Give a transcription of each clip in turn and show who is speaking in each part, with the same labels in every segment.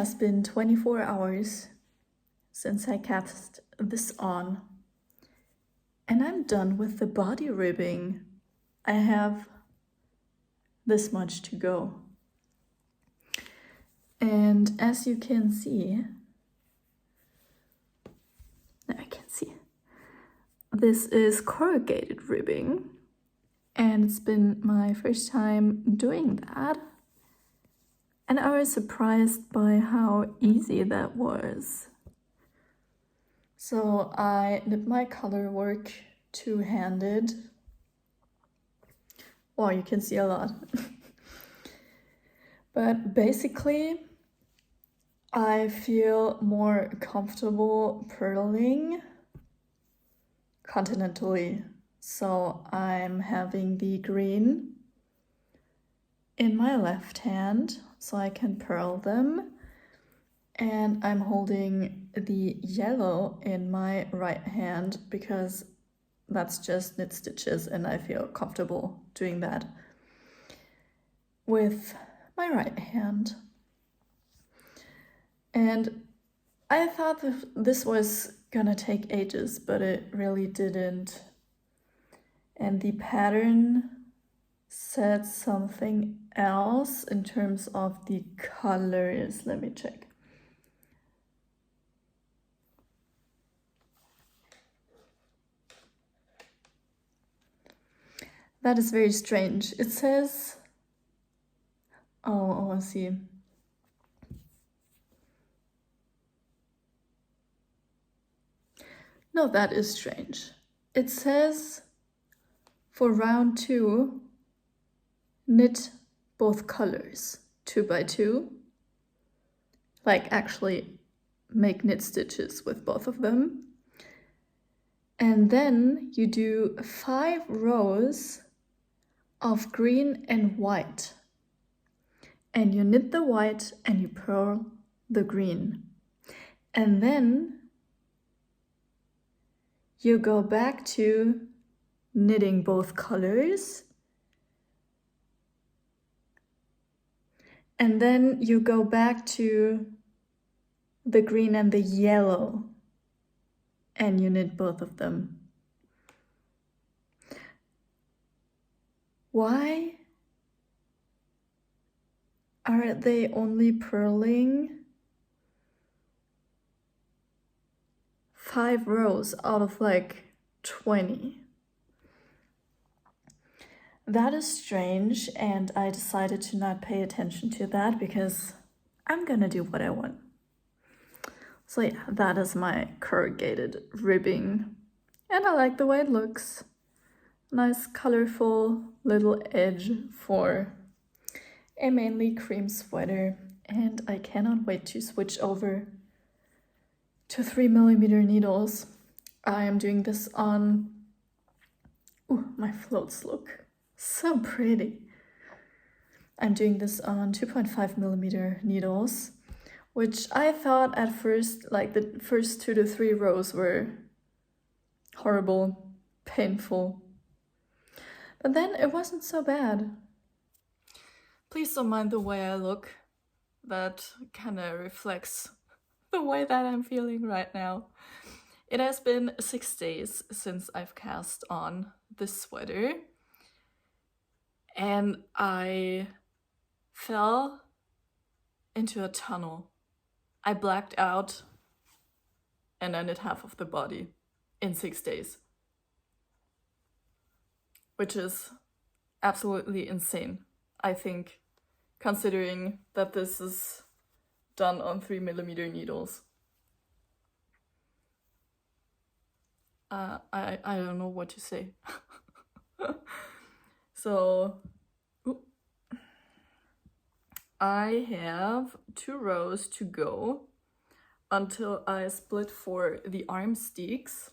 Speaker 1: has been 24 hours since I cast this on, and I'm done with the body ribbing. I have this much to go. And as you can see, I can see, this is corrugated ribbing, and it's been my first time doing that. And I was surprised by how easy that was. So I did my color work two-handed. Wow, you can see a lot. But basically, I feel more comfortable purling continentally. So I'm having the green in my left hand so I can purl them, and I'm holding the yellow in my right hand because that's just knit stitches and I feel comfortable doing that with my right hand. And I thought that this was gonna take ages, but it really didn't. And the pattern said something else in terms of the colors. Let me check. That is very strange. It says, oh, I see. No, that is strange. It says for round 2, knit both colors 2 by 2. Like actually make knit stitches with both of them. And then you do 5 rows of green and white. And you knit the white and you purl the green. And then you go back to knitting both colors. And then you go back to the green and the yellow and you knit both of them. Why are they only purling 5 rows out of like 20? That is strange, and I decided to not pay attention to that because I'm gonna do what I want. So yeah, that is my corrugated ribbing, and I like the way it looks. Nice colorful little edge for a mainly cream sweater, and I cannot wait to switch over to 3mm needles. I am doing this on, ooh, my floats look so pretty. I'm doing this on 2.5mm needles, which I thought at first, like the first 2 to 3 rows were horrible, painful. But then it wasn't so bad. Please don't mind the way I look. That kind of reflects the way that I'm feeling right now. It has been 6 days since I've cast on this sweater. And I fell into a tunnel. I blacked out and I knit half of the body in 6 days. Which is absolutely insane, I think, considering that this is done on 3mm needles. I don't know what to say. So, I have 2 rows to go until I split for the arm steeks.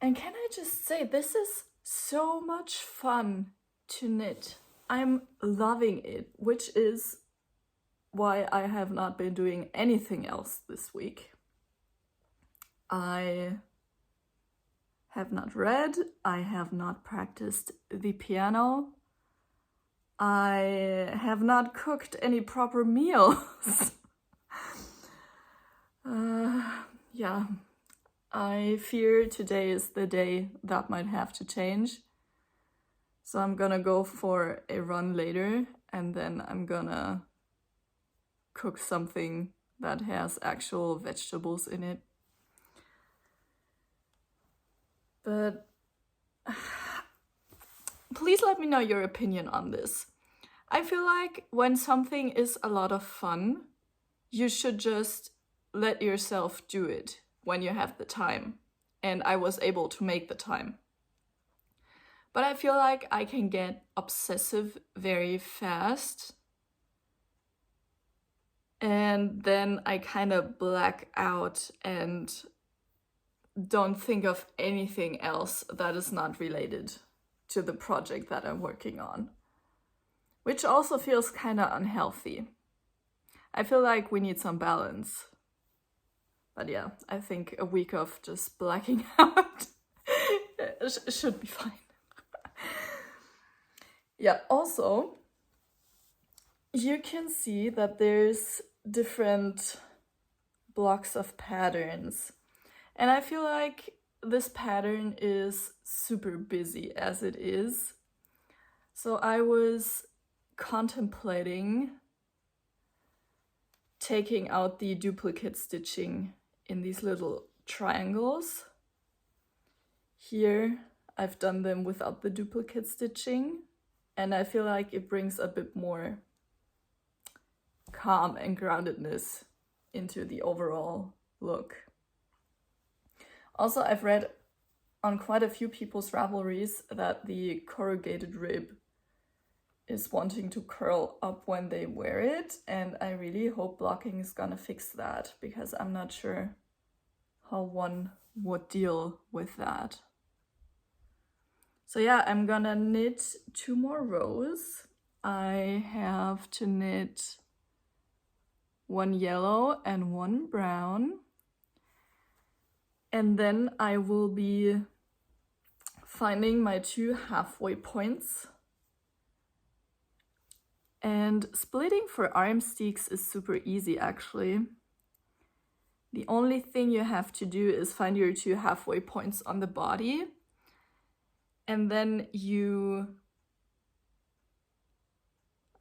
Speaker 1: And can I just say, this is so much fun to knit. I'm loving it, which is why I have not been doing anything else this week. I have not read, I have not practiced the piano, I have not cooked any proper meals. Yeah, I fear today is the day that might have to change. So I'm gonna go for a run later, and then I'm gonna cook something that has actual vegetables in it. But please let me know your opinion on this. I feel like when something is a lot of fun, you should just let yourself do it when you have the time. And I was able to make the time. But I feel like I can get obsessive very fast. And then I kind of black out and don't think of anything else that is not related to the project that I'm working on, which also feels kind of unhealthy. I feel like we need some balance. But yeah, I think a week of just blacking out should be fine. Yeah, also, you can see that there's different blocks of patterns. And I feel like this pattern is super busy as it is. So I was contemplating taking out the duplicate stitching in these little triangles. Here, I've done them without the duplicate stitching, and I feel like it brings a bit more calm and groundedness into the overall look. Also, I've read on quite a few people's Ravelries that the corrugated rib is wanting to curl up when they wear it, and I really hope blocking is gonna fix that, because I'm not sure how one would deal with that. So yeah, I'm gonna knit 2 more rows. I have to knit 1 yellow and 1 brown. And then I will be finding my 2 halfway points. And splitting for arm steeks is super easy actually. The only thing you have to do is find your 2 halfway points on the body. And then you,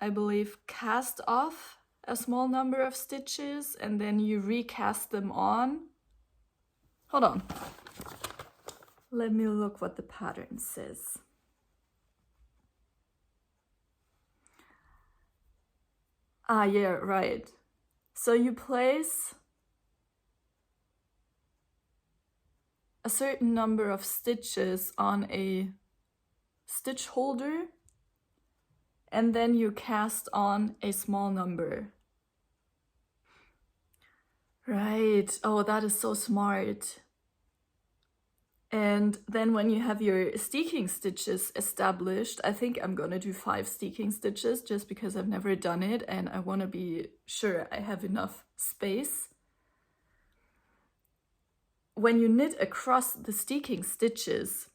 Speaker 1: I believe, cast off a small number of stitches and then you recast them on. Hold on. Let me look what the pattern says. Ah, yeah, right. So you place a certain number of stitches on a stitch holder, and then you cast on a small number. Right. Oh, that is so smart. And then when you have your steeking stitches established, I think I'm gonna do 5 steeking stitches just because I've never done it and I want to be sure I have enough space. When you knit across the steeking stitches,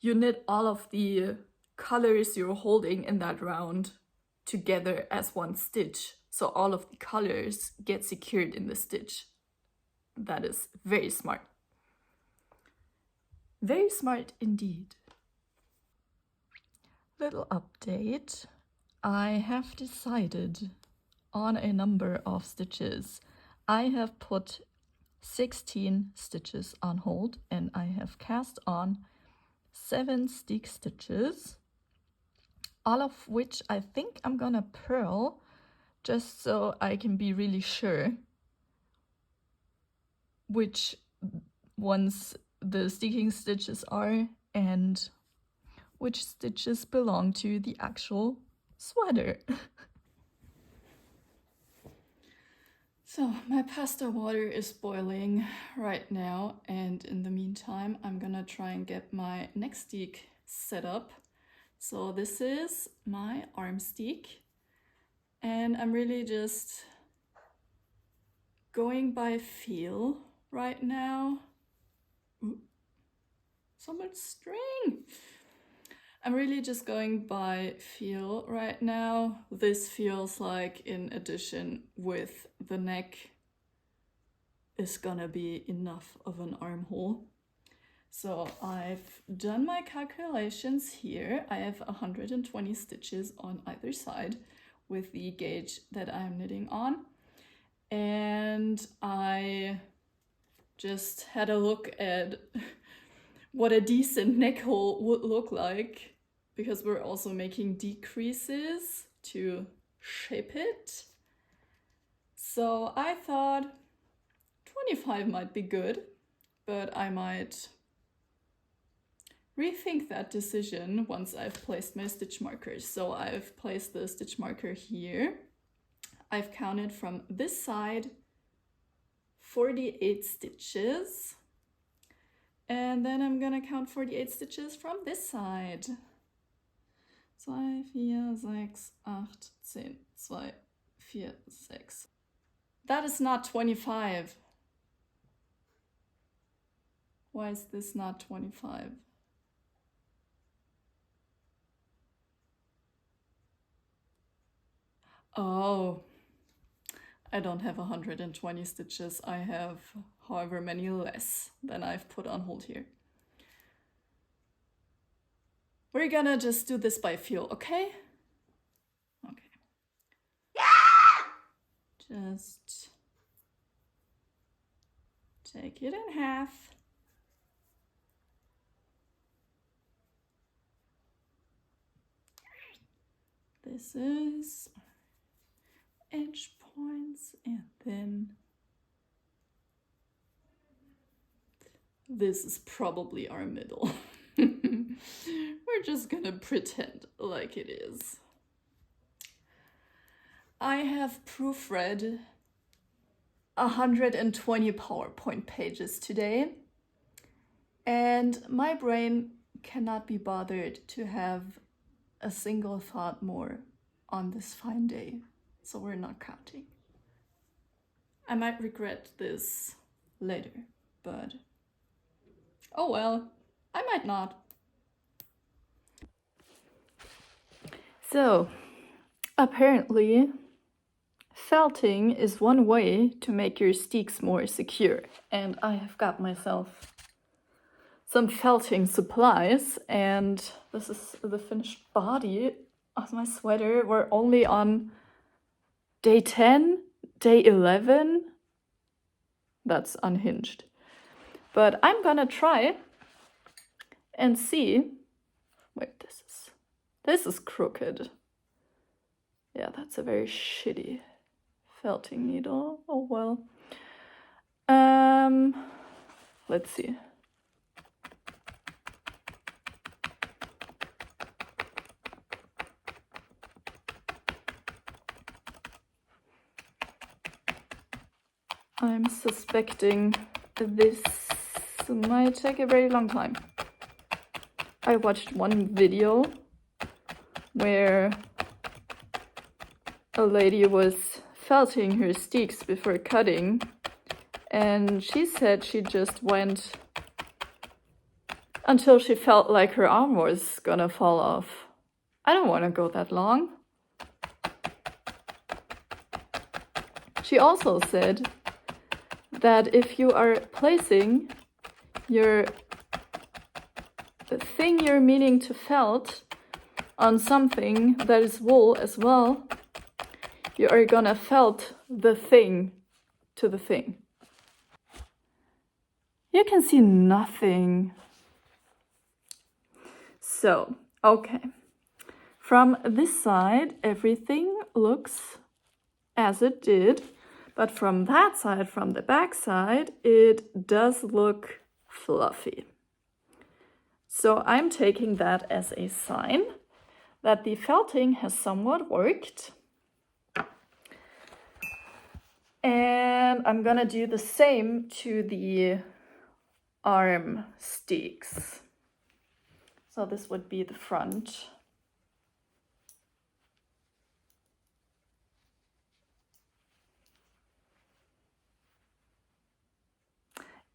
Speaker 1: you knit all of the colors you're holding in that round together as one stitch. So all of the colors get secured in the stitch. That is very smart. Very smart indeed. Little update. I have decided on a number of stitches. I have put 16 stitches on hold and I have cast on 7 steek stitches, all of which I think I'm gonna purl just so I can be really sure which ones the steeking stitches are and which stitches belong to the actual sweater. So my pasta water is boiling right now, and in the meantime I'm gonna try and get my neck steek set up. So this is my arm steek, and I'm really just going by feel right now. Ooh, so much string! I'm really just going by feel right now. This feels like, in addition with the neck, is gonna be enough of an armhole. So I've done my calculations here. I have 120 stitches on either side with the gauge that I'm knitting on. And I just had a look at what a decent neck hole would look like, because we're also making decreases to shape it. So I thought 25 might be good, but I might rethink that decision once I've placed my stitch markers. So I've placed the stitch marker here. I've counted from this side 48 stitches. And then I'm gonna count 48 stitches from this side. 2, 4, 6, 8, 10, 2, 4, 6. That is not 25. Why is this not 25? Oh, I don't have 120 stitches. I have however many less than I've put on hold here. We're gonna just do this by feel, okay? Okay. Just take it in half. This is edge points, and then this is probably our middle. We're just gonna pretend like it is. I have proofread 120 PowerPoint pages today, and my brain cannot be bothered to have a single thought more on this fine day, so we're not counting. I might regret this later, but oh well, I might not. So, apparently, felting is one way to make your steeks more secure, and I have got myself some felting supplies, and this is the finished body of my sweater. We're only on day 10, day 11. That's unhinged. But I'm gonna try and see. Wait, this is crooked. Yeah, that's a very shitty felting needle. Oh well. Let's see. I'm suspecting this might take a very long time. I watched one video where a lady was felting her steeks before cutting, and she said she just went until she felt like her arm was gonna fall off. I don't want to go that long. She also said that if you are placing the thing you're meaning to felt on something that is wool as well, you are gonna felt the thing to the thing. You can see nothing. So, okay. From this side, everything looks as it did. But from that side, from the back side, it does look fluffy. So I'm taking that as a sign that the felting has somewhat worked. And I'm gonna do the same to the arm steeks. So this would be the front.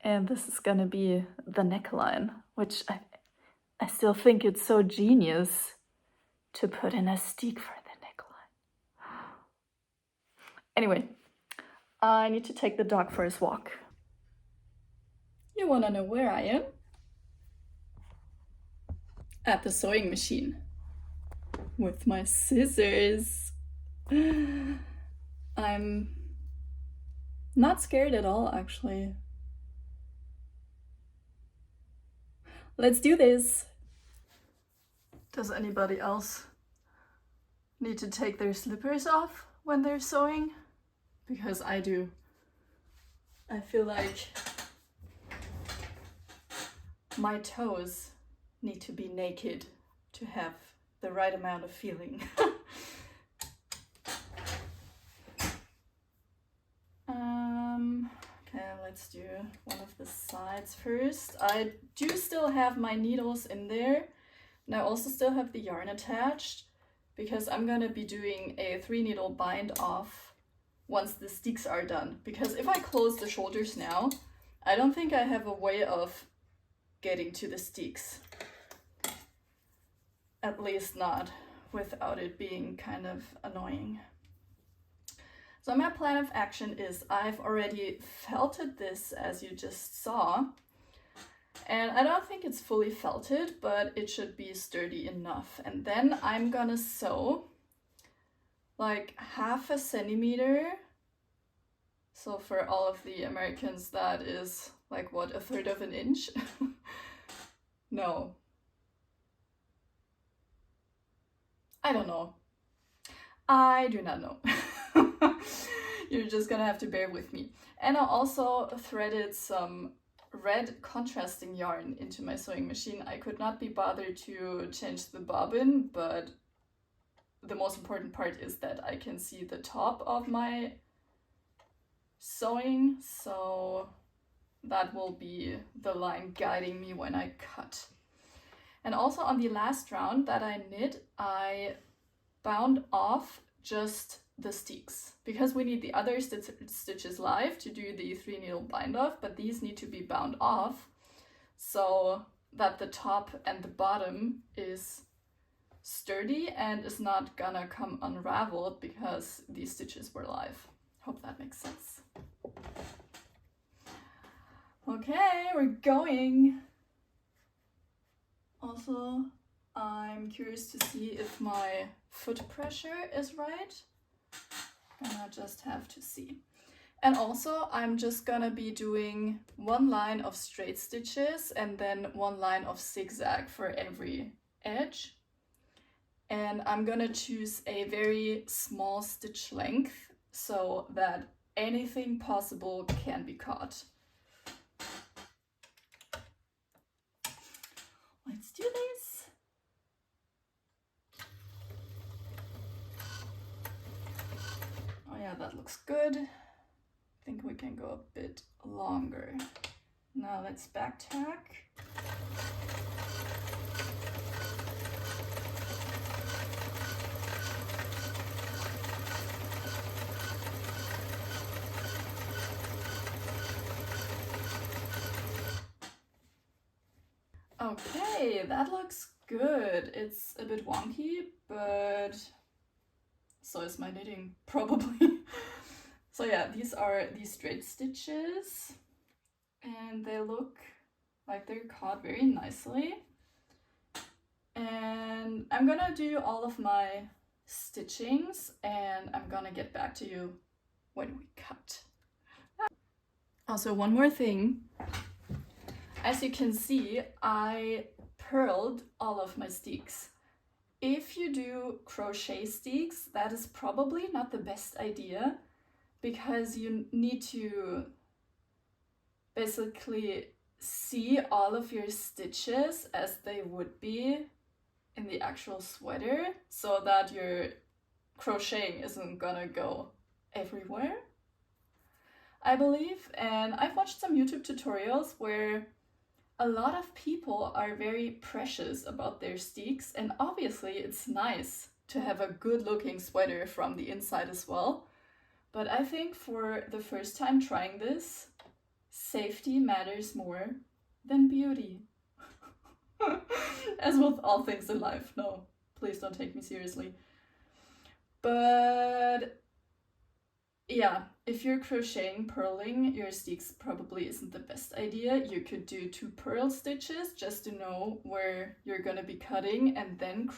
Speaker 1: And this is gonna be the neckline, which I still think it's so genius to put in a steek for the neckline. Anyway, I need to take the dog for his walk. You wanna know where I am? At the sewing machine. With my scissors. I'm not scared at all, actually. Let's do this! Does anybody else need to take their slippers off when they're sewing? Because I do. I feel like my toes need to be naked to have the right amount of feeling. Okay, let's do one of the sides first. I do still have my needles in there, and I also still have the yarn attached, because I'm gonna be doing a 3-needle bind off once the steeks are done. Because if I close the shoulders now, I don't think I have a way of getting to the steeks. At least not without it being kind of annoying. So my plan of action is I've already felted this, as you just saw. And I don't think it's fully felted, but it should be sturdy enough. And then I'm gonna sew like 1/2 centimeter. So for all of the Americans, that is like what, 1/3 of an inch? No. I don't know. I do not know. You're just gonna have to bear with me. And I also threaded some red contrasting yarn into my sewing machine. I could not be bothered to change the bobbin, but the most important part is that I can see the top of my sewing, so that will be the line guiding me when I cut. And also on the last round that I knit, I bound off just the steeks, because we need the other stitches live to do the 3-needle bind off, but these need to be bound off so that the top and the bottom is sturdy and is not gonna come unraveled because these stitches were live. Hope that makes sense. Okay, we're going. Also, I'm curious to see if my foot pressure is right. Gonna just have to see. And also, I'm just gonna be doing 1 line of straight stitches and then 1 line of zigzag for every edge. And I'm gonna choose a very small stitch length so that anything possible can be caught. Let's do this. Oh yeah, that looks good. I think we can go a bit longer. Now let's back tack. Okay, that looks good. It's a bit wonky, but so is my knitting, probably. So yeah, these are these straight stitches, and they look like they're caught very nicely. And I'm gonna do all of my stitchings, and I'm gonna get back to you when we cut. Also, one more thing. As you can see, I purled all of my steeks. If you do crochet steeks, that is probably not the best idea, because you need to basically see all of your stitches as they would be in the actual sweater, so that your crocheting isn't gonna go everywhere, I believe. And I've watched some YouTube tutorials where a lot of people are very precious about their steeks, and obviously it's nice to have a good looking sweater from the inside as well. But I think for the first time trying this, safety matters more than beauty. as with all things in life. No, please don't take me seriously. But yeah, if you're crocheting, purling your steeks probably isn't the best idea. You could do 2 purl stitches just to know where you're gonna be cutting, and then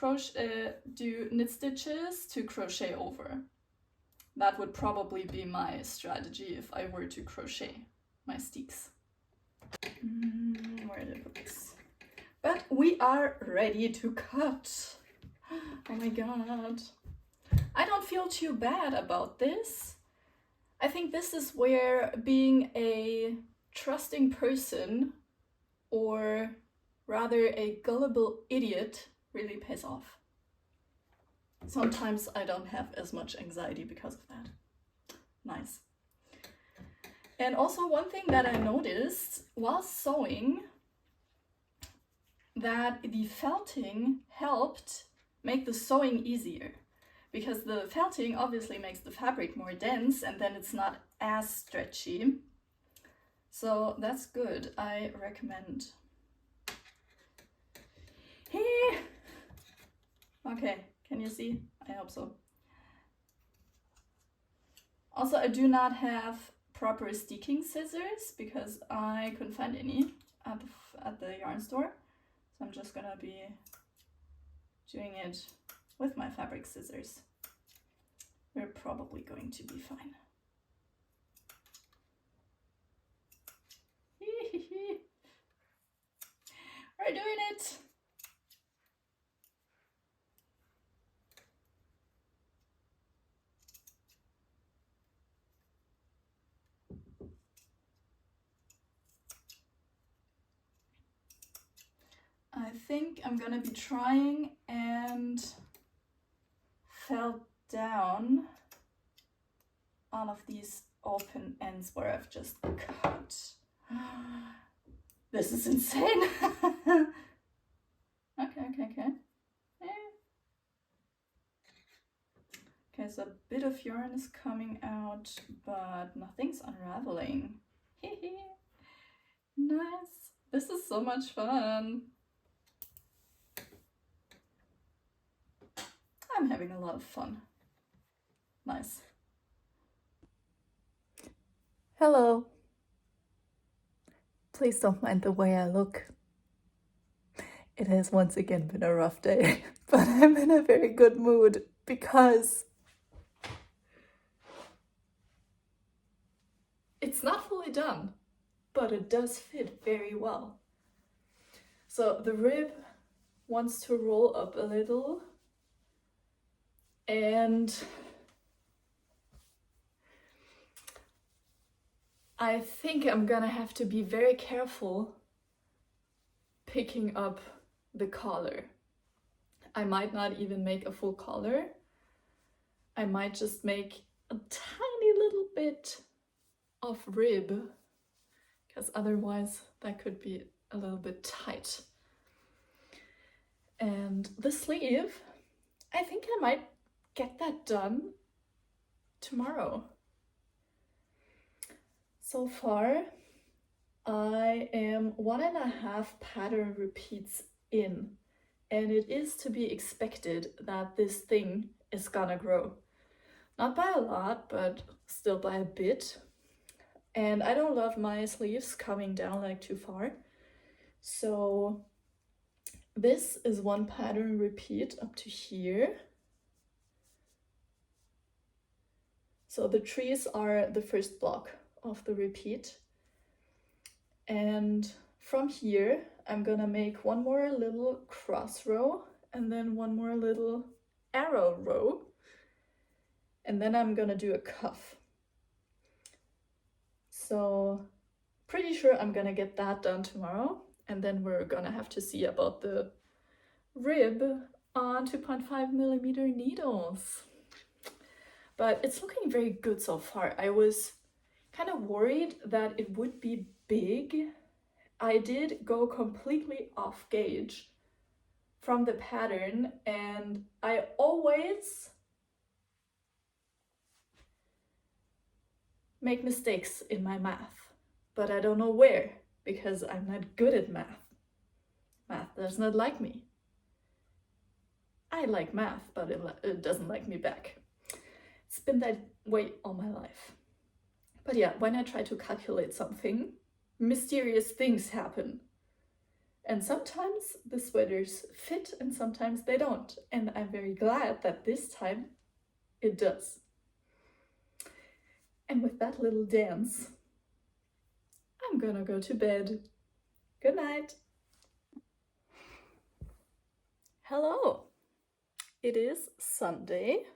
Speaker 1: do knit stitches to crochet over. That would probably be my strategy if I were to crochet my steeks. Where did I put this? But we are ready to cut. Oh my god. I don't feel too bad about this. I think this is where being a trusting person, or rather a gullible idiot, really pays off. Sometimes I don't have as much anxiety because of that. Nice. And also one thing that I noticed while sewing, that the felting helped make the sewing easier. Because the felting obviously makes the fabric more dense, and then it's not as stretchy. So that's good, I recommend. Hey! Okay, can you see? I hope so. Also, I do not have proper steeking scissors because I couldn't find any at the yarn store. So I'm just gonna be doing it with my fabric scissors. We're probably going to be fine. We're doing it! I think I'm gonna be trying and felt down all of these open ends where I've just cut. This is insane. Okay. Okay, so a bit of yarn is coming out, but nothing's unraveling. Nice. This is so much fun. I'm having a lot of fun. Nice. Hello. Please don't mind the way I look. It has once again been a rough day, but I'm in a very good mood because it's not fully done, but it does fit very well. So the rib wants to roll up a little, and I think I'm gonna have to be very careful picking up the collar. I might not even make a full collar. I might just make a tiny little bit of rib, because otherwise that could be a little bit tight. And the sleeve, I think I might get that done tomorrow. So far, I am 1.5 pattern repeats in, and it is to be expected that this thing is gonna grow. Not by a lot, but still by a bit. And I don't love my sleeves coming down like too far. So this is 1 pattern repeat up to here. So the trees are the first block of the repeat. And from here, I'm gonna make 1 more little cross row and then 1 more little arrow row. And then I'm gonna do a cuff. So pretty sure I'm gonna get that done tomorrow. And then we're gonna have to see about the rib on 2.5mm needles. But it's looking very good so far. I was kind of worried that it would be big. I did go completely off gauge from the pattern, and I always make mistakes in my math, but I don't know where, because I'm not good at math. Math does not like me. I like math, but it doesn't like me back. It's been that way all my life. But yeah, when I try to calculate something, mysterious things happen. And sometimes the sweaters fit and sometimes they don't. And I'm very glad that this time it does. And with that little dance, I'm gonna go to bed. Good night. Hello. It is Sunday,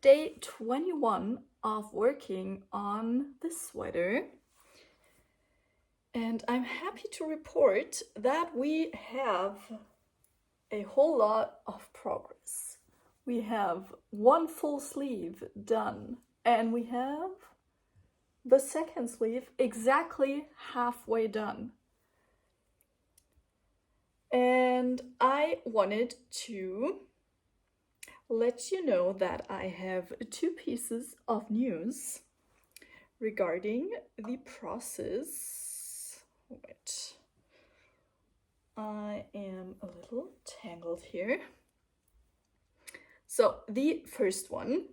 Speaker 1: day 21 of working on this sweater. And I'm happy to report that we have a whole lot of progress. We have one full sleeve done, and we have the second sleeve exactly halfway done. And I wanted to let you know that I have 2 pieces of news regarding the process. Wait, I am a little tangled here. So the first one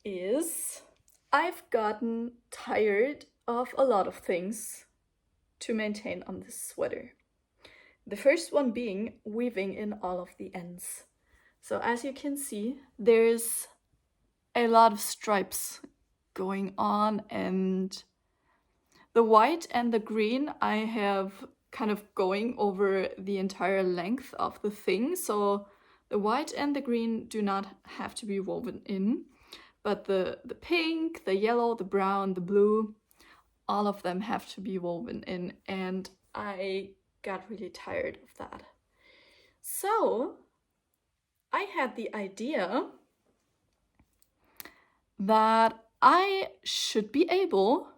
Speaker 1: is I've gotten tired of a lot of things to maintain on this sweater. The first one being weaving in all of the ends. So as you can see, there's a lot of stripes going on, and the white and the green I have kind of going over the entire length of the thing. So the white and the green do not have to be woven in, but the pink, the yellow, the brown, the blue, all of them have to be woven in, and I got really tired of that. So I had the idea that I should be able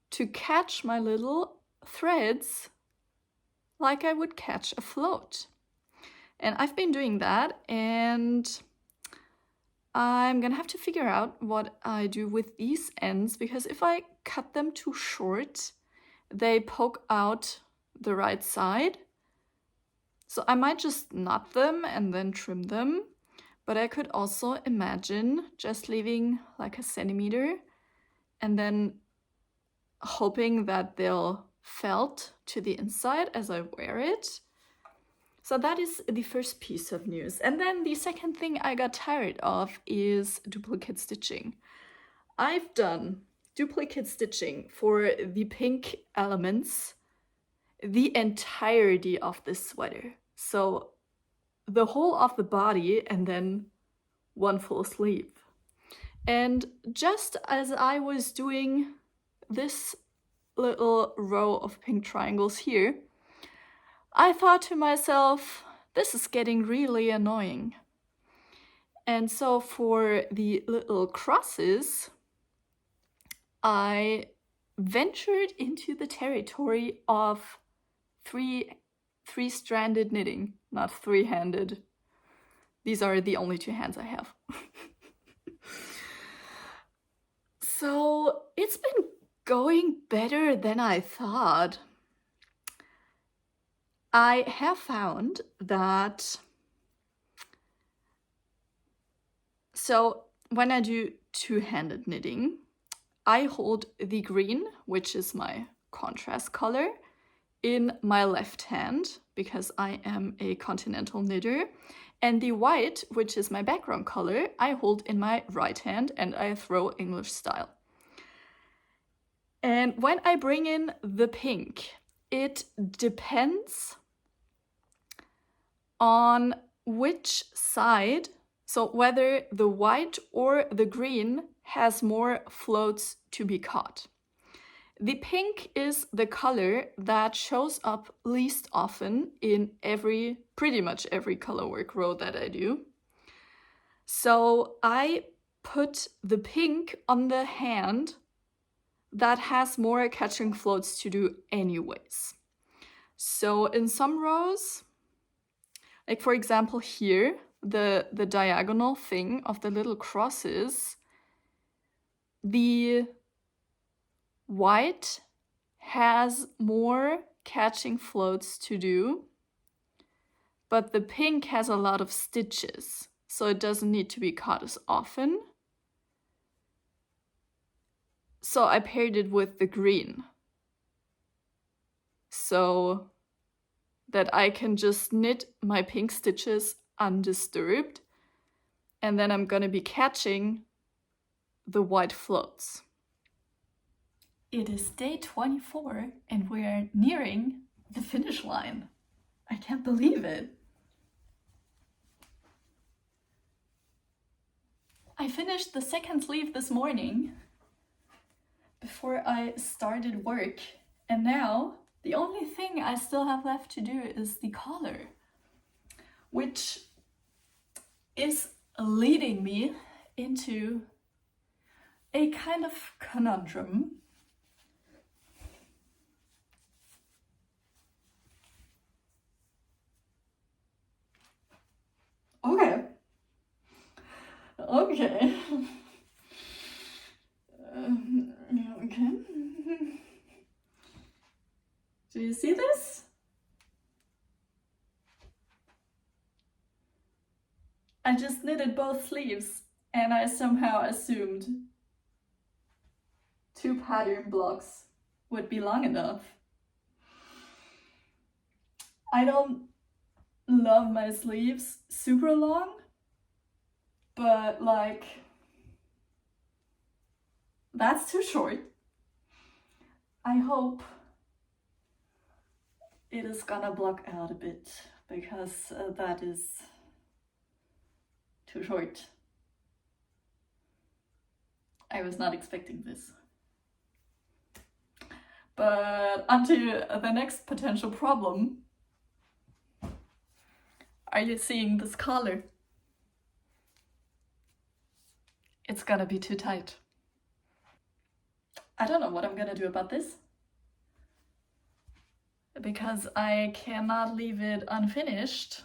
Speaker 1: to catch my little threads like I would catch a float. And I've been doing that, and I'm gonna have to figure out what I do with these ends, because if I cut them too short, they poke out the right side. So I might just knot them and then trim them, but I could also imagine just leaving like a centimeter and then hoping that they'll felt to the inside as I wear it. So that is the first piece of news. And then the second thing I got tired of is duplicate stitching. I've done duplicate stitching for the pink elements the entirety of this sweater. So the whole of the body and then one full sleeve. And just as I was doing this little row of pink triangles here, I thought to myself, this is getting really annoying. And so for the little crosses, I ventured into the territory of three-stranded knitting, not three-handed. These are the only 2 hands I have. So it's been going better than I thought. I have found that, so when I do 2-handed knitting, I hold the green, which is my contrast color, in my left hand, because I am a continental knitter, and the white, which is my background color, I hold in my right hand and I throw English style. And when I bring in the pink, it depends on which side, so whether the white or the green has more floats to be caught. The pink is the color that shows up least often in pretty much every colorwork row that I do. So I put the pink on the hand that has more catching floats to do anyways. So in some rows, like for example here, the diagonal thing of the little crosses, the white has more catching floats to do but the pink has a lot of stitches, so it doesn't need to be cut as often. So I paired it with the green, so that I can just knit my pink stitches undisturbed, and then I'm gonna be catching the white floats. It is day 24 and we are nearing the finish line. I can't believe it. I finished the second sleeve this morning before I started work, and now the only thing I still have left to do is the collar, which is leading me into a kind of conundrum. Okay. Okay. Okay. Do you see this? I just knitted both sleeves and I somehow assumed 2 pattern blocks would be long enough. I don't love my sleeves super long, but like, that's too short. I hope it is gonna block out a bit, because that is too short. I was not expecting this. But onto the next potential problem. Are you seeing this collar? It's gonna be too tight. I don't know what I'm gonna do about this, because I cannot leave it unfinished.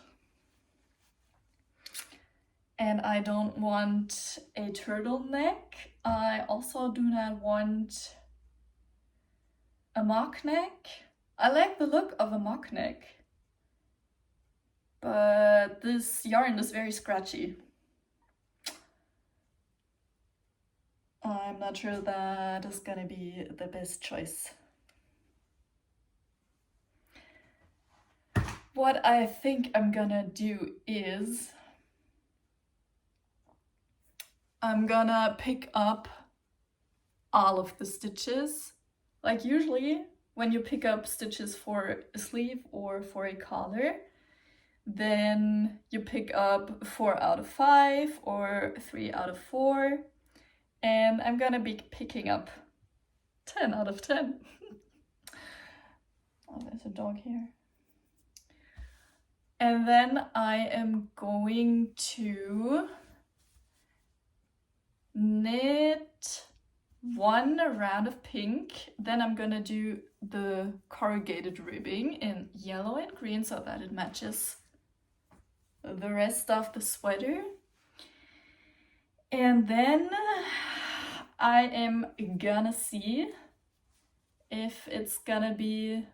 Speaker 1: And I don't want a turtleneck. I also do not want a mock neck. I like the look of a mock neck, but this yarn is very scratchy. I'm not sure that is gonna be the best choice. What I think I'm gonna do is I'm gonna pick up all of the stitches. Like usually when you pick up stitches for a sleeve or for a collar, then you pick up 4 out of 5 or 3 out of 4. And I'm gonna be picking up 10 out of 10. Oh, there's a dog here. And then I am going to knit 1 round of pink. Then I'm gonna do the corrugated ribbing in yellow and green so that it matches the rest of the sweater. And then I am gonna see if it's gonna be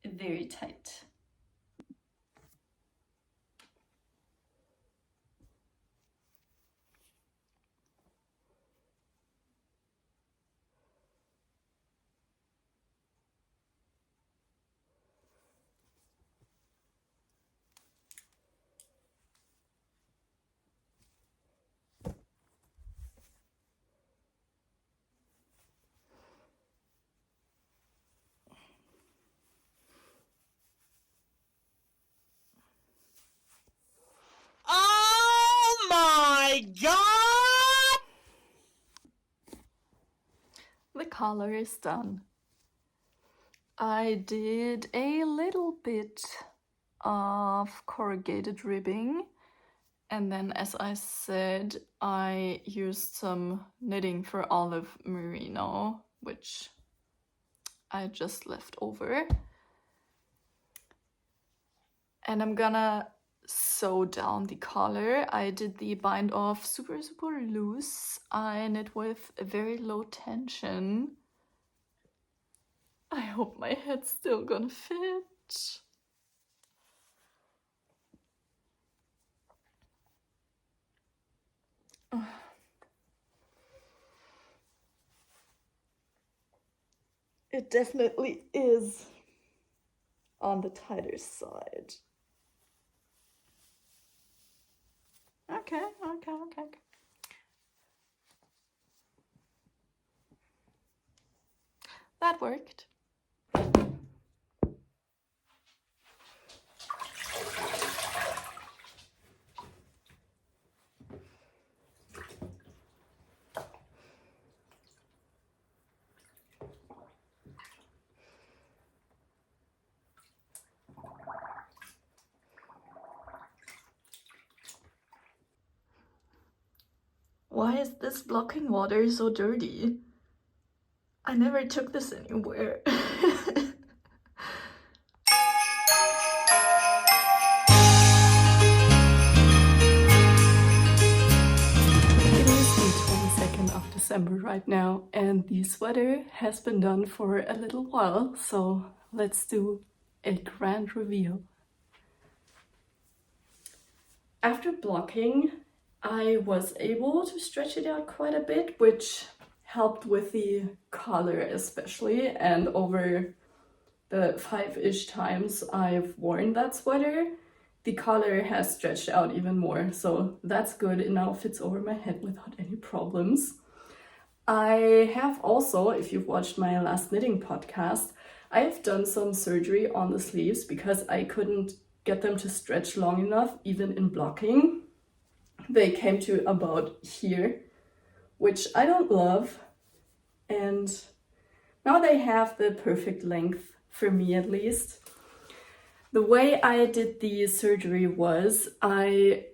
Speaker 1: very tight.
Speaker 2: Oh my god!
Speaker 1: The collar is done. I did a little bit of corrugated ribbing, and then, as I said, I used some knitting for olive merino, which I just left over. And I'm gonna sew down the collar. I did the bind off super loose. I knit with a very low tension. I hope my head's still gonna fit. It definitely is on the tighter side. Okay. That worked. Why is this blocking water so dirty? I never took this anywhere.
Speaker 3: It is the 22nd of December right now, and the sweater has been done for a little while, so let's do a grand reveal. After blocking, I was able to stretch it out quite a bit, which helped with the collar especially, and over the 5-ish times I've worn that sweater, the collar has stretched out even more, so that's good. It now fits over my head without any problems. I have also, if you've watched my last knitting podcast, I've done some surgery on the sleeves because I couldn't get them to stretch long enough, even in blocking. They came to about here, which I don't love, and now they have the perfect length, for me at least. The way I did the surgery was I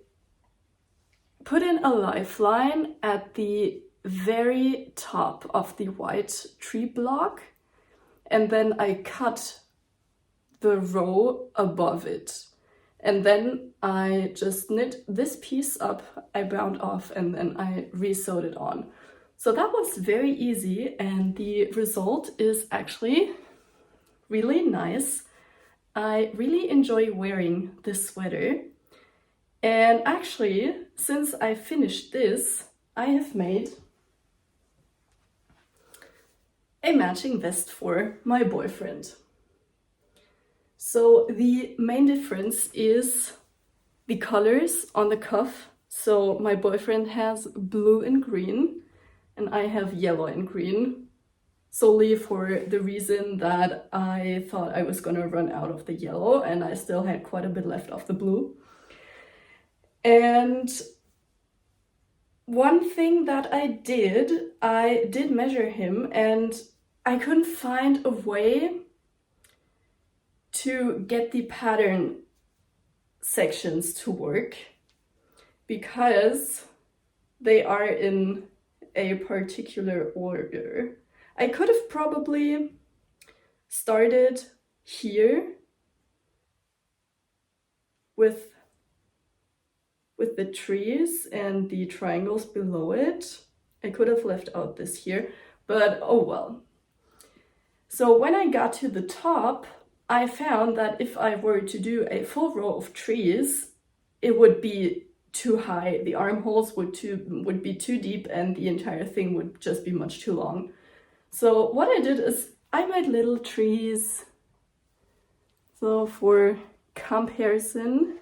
Speaker 3: put in a lifeline at the very top of the white tree block, and then I cut the row above it. And then I just knit this piece up, I bound off, and then I re-sewed it on. So that was very easy, and the result is actually really nice. I really enjoy wearing this sweater. And actually, since I finished this, I have made a matching vest for my boyfriend. So the main difference is the colors on the cuff. So my boyfriend has blue and green, and I have yellow and green, solely for the reason that I thought I was gonna run out of the yellow, and I still had quite a bit left of the blue. And one thing that I did measure him, and I couldn't find a way to get the pattern sections to work because they are in a particular order. I could have probably started here with the trees and the triangles below it. I could have left out this here, but oh well. So when I got to the top, I found that if I were to do a full row of trees, it would be too high. The armholes would be too deep, and the entire thing would just be much too long. So what I did is I made little trees. So for comparison,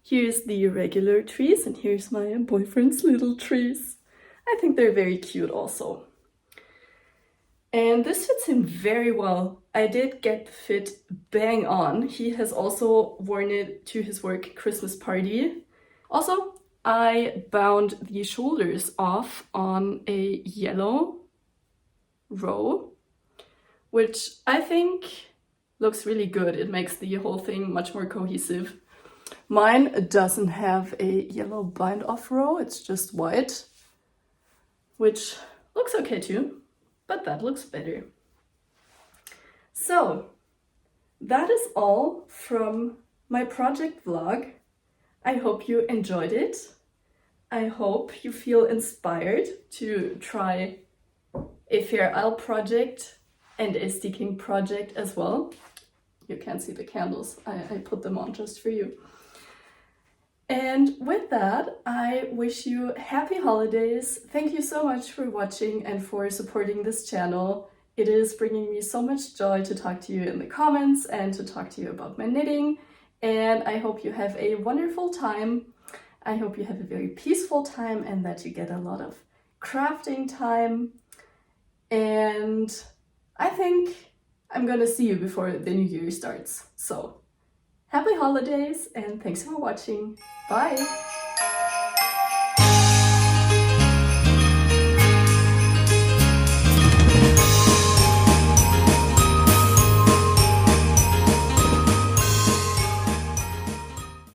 Speaker 3: here's the regular trees, and here's my boyfriend's little trees. I think they're very cute also. And this fits him very well. I did get the fit bang on. He has also worn it to his work Christmas party. Also, I bound the shoulders off on a yellow row, which I think looks really good. It makes the whole thing much more cohesive. Mine doesn't have a yellow bind off row, it's just white, which looks okay too, but that looks better. So that is all from my project vlog. I hope you enjoyed it. I hope you feel inspired to try a Fair Isle project and a STEEKING project as well. You can't see the candles, I put them on just for you. And with that, I wish you happy holidays. Thank you so much for watching and for supporting this channel. It is bringing me so much joy to talk to you in the comments and to talk to you about my knitting. And I hope you have a wonderful time. I hope you have a very peaceful time and that you get a lot of crafting time. And I think I'm gonna see you before the new year starts. So happy holidays and thanks for watching. Bye!